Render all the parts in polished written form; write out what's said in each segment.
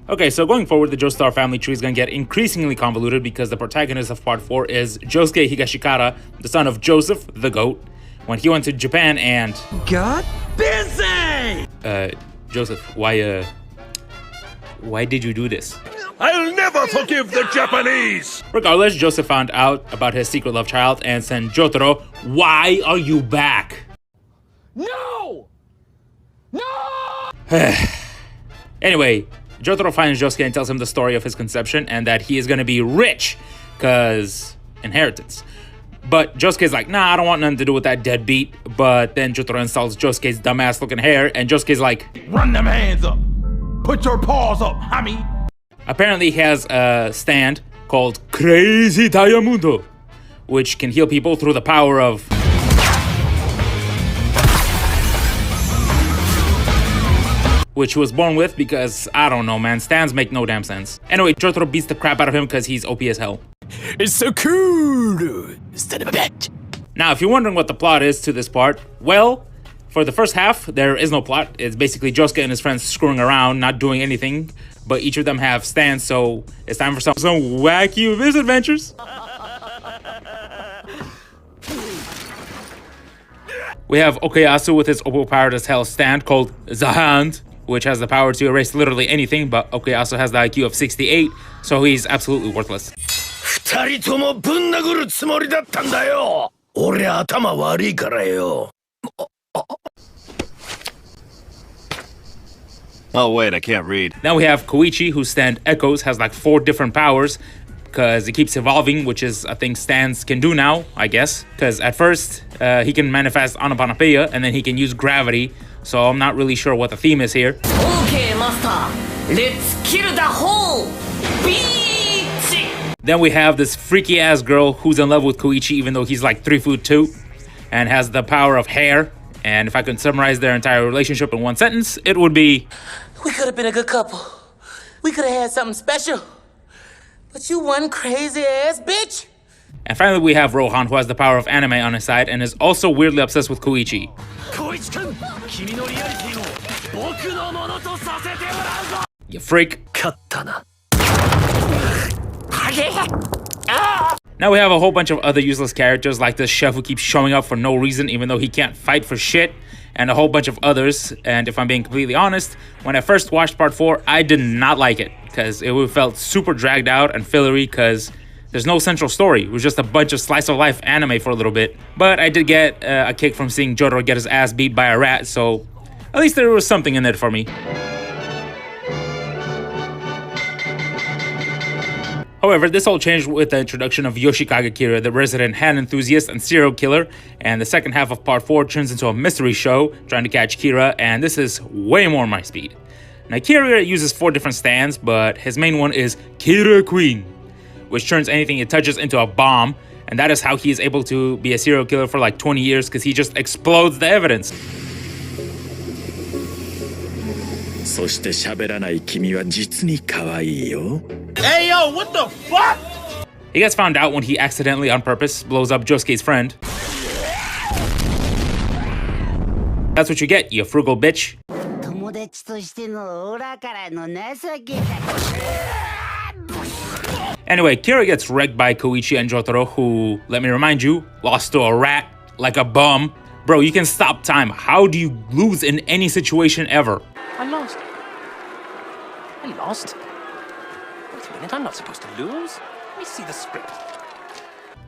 Okay, so going forward, the Joestar family tree is going to get increasingly convoluted because the protagonist of part 4 is Josuke Higashikara, the son of Joseph, the goat, when he went to Japan and... got busy! Joseph, why did you do this? I'll never forgive the Japanese! Regardless, Joseph found out about his secret love child and sent Jotaro, "Why are you back?" No! No! Anyway, Jotaro finds Josuke and tells him the story of his conception and that he is going to be rich, cause inheritance. But Josuke's like, nah, I don't want nothing to do with that deadbeat. But then Jotaro insults Josuke's dumbass looking hair, and Josuke's like, Run them hands up! Put your paws up, homie! Apparently he has a stand called Crazy Diamundo, which can heal people through the power of... which he was born with because, I don't know, man, stands make no damn sense. Anyway, Jotaro beats the crap out of him because he's OP as hell. It's so cool! Son of a bitch! Now, if you're wondering what the plot is to this part, well, for the first half, there is no plot. It's basically Josuke and his friends screwing around, not doing anything, but each of them have stands, so it's time for some wacky misadventures. We have Okuyasu with his overpowered as hell stand called The Hand, which has the power to erase literally anything, but Okuyasu has the IQ of 68, so he's absolutely worthless. 二人ともぶん殴るつもりだったんだよ。俺頭悪いからよ。Oh wait, I can't read. Now we have Koichi, whose stand Echoes has like 4 different powers, because it keeps evolving, which is a thing stands can do now, I guess. Because at first, he can manifest onomatopoeia, and then he can use gravity, so I'm not really sure what the theme is here. Okay, master. Let's kill the whole beach! Then we have this freaky-ass girl who's in love with Koichi, even though he's like 3'2", and has the power of hair. And if I could summarize their entire relationship in one sentence, it would be... We could have been a good couple. We could have had something special. But you one crazy-ass bitch. And finally, we have Rohan, who has the power of anime on his side and is also weirdly obsessed with Koichi. You freak. Now we have a whole bunch of other useless characters like this chef who keeps showing up for no reason even though he can't fight for shit, and a whole bunch of others. And if I'm being completely honest, when I first watched part 4, I did not like it because it felt super dragged out and fillery because there's no central story. It was just a bunch of slice of life anime for a little bit. But I did get a kick from seeing Jotaro get his ass beat by a rat, so at least there was something in it for me. However, this all changed with the introduction of Yoshikage Kira, the resident hand enthusiast and serial killer, and the second half of part 4 turns into a mystery show trying to catch Kira, and this is way more my speed. Now, Kira uses 4 different stands, but his main one is Kira Queen, which turns anything it touches into a bomb, and that is how he is able to be a serial killer for like 20 years because he just explodes the evidence. So Hey yo, what the fuck? He gets found out when he accidentally on purpose blows up Josuke's friend. That's what you get, you frugal bitch. Anyway, Kira gets wrecked by Koichi and Jotaro, who, let me remind you, lost to a rat like a bum. Bro, you can stop time. How do you lose in any situation ever? I lost. I lost? Wait a minute, I'm not supposed to lose. Let me see the script.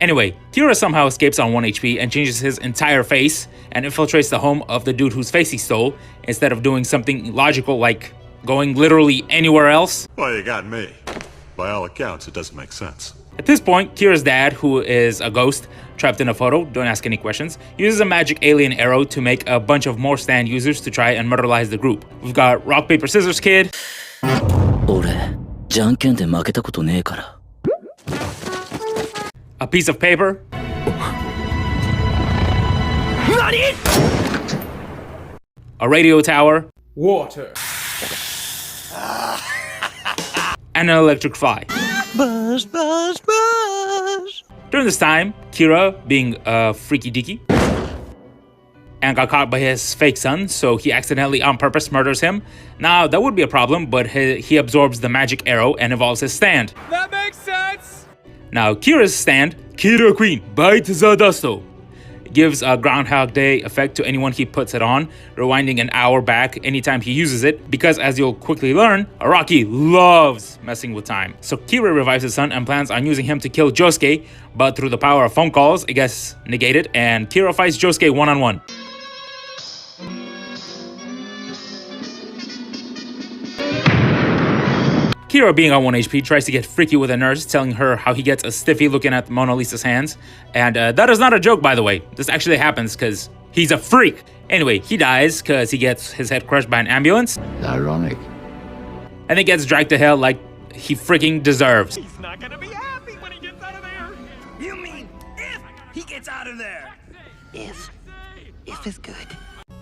Anyway, Kira somehow escapes on 1 HP and changes his entire face and infiltrates the home of the dude whose face he stole instead of doing something logical like going literally anywhere else. Well, you got me. By all accounts, it doesn't make sense. At this point, Kira's dad, who is a ghost trapped in a photo, don't ask any questions, uses a magic alien arrow to make a bunch of more stand users to try and murderalize the group. We've got rock, paper, scissors kid. A piece of paper. A radio tower. Water. And an electric fly. Buzz, buzz, buzz. During this time, Kira, being a freaky deaky, and got caught by his fake son, so he accidentally on purpose murders him. Now, that would be a problem, but he absorbs the magic arrow and evolves his stand. That makes sense! Now, Kira's stand, Kira Queen, Bite the Dusto, gives a Groundhog Day effect to anyone he puts it on, rewinding an hour back anytime he uses it, because as you'll quickly learn, Araki loves messing with time. So Kira revives his son and plans on using him to kill Josuke, but through the power of phone calls, it gets negated, and Kira fights Josuke one-on-one. Kira, being on 1 HP, tries to get freaky with a nurse, telling her how he gets a stiffy looking at Mona Lisa's hands. And that is not a joke, by the way. This actually happens because he's a freak. Anyway, he dies because he gets his head crushed by an ambulance. Ironic. And then gets dragged to hell like he freaking deserves. He's not gonna be happy when he gets out of there! You mean if he gets out of there? If is good.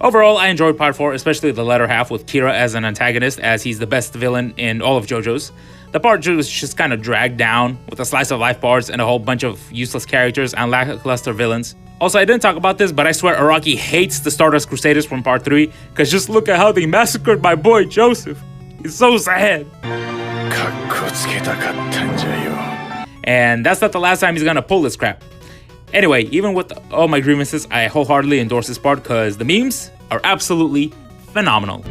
Overall, I enjoyed part 4, especially the latter half with Kira as an antagonist, as he's the best villain in all of JoJo's. The part was just kind of dragged down with a slice of life parts and a whole bunch of useless characters and lackluster villains. Also, I didn't talk about this, but I swear Araki hates the Stardust Crusaders from part 3, because just look at how they massacred my boy Joseph. He's so sad. And that's not the last time he's gonna pull this crap. Anyway, even with all my grievances, I wholeheartedly endorse this part because the memes are absolutely phenomenal.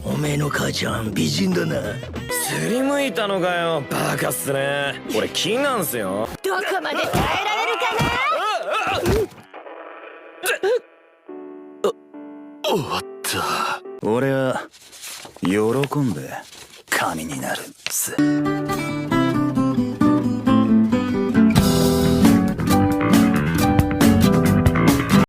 おめえの母ちゃん美人だな。すりむいたのかよ、バカっすね。俺金なんすよ。どこまで耐えられるかな。終わった。俺は喜んで神になるっす。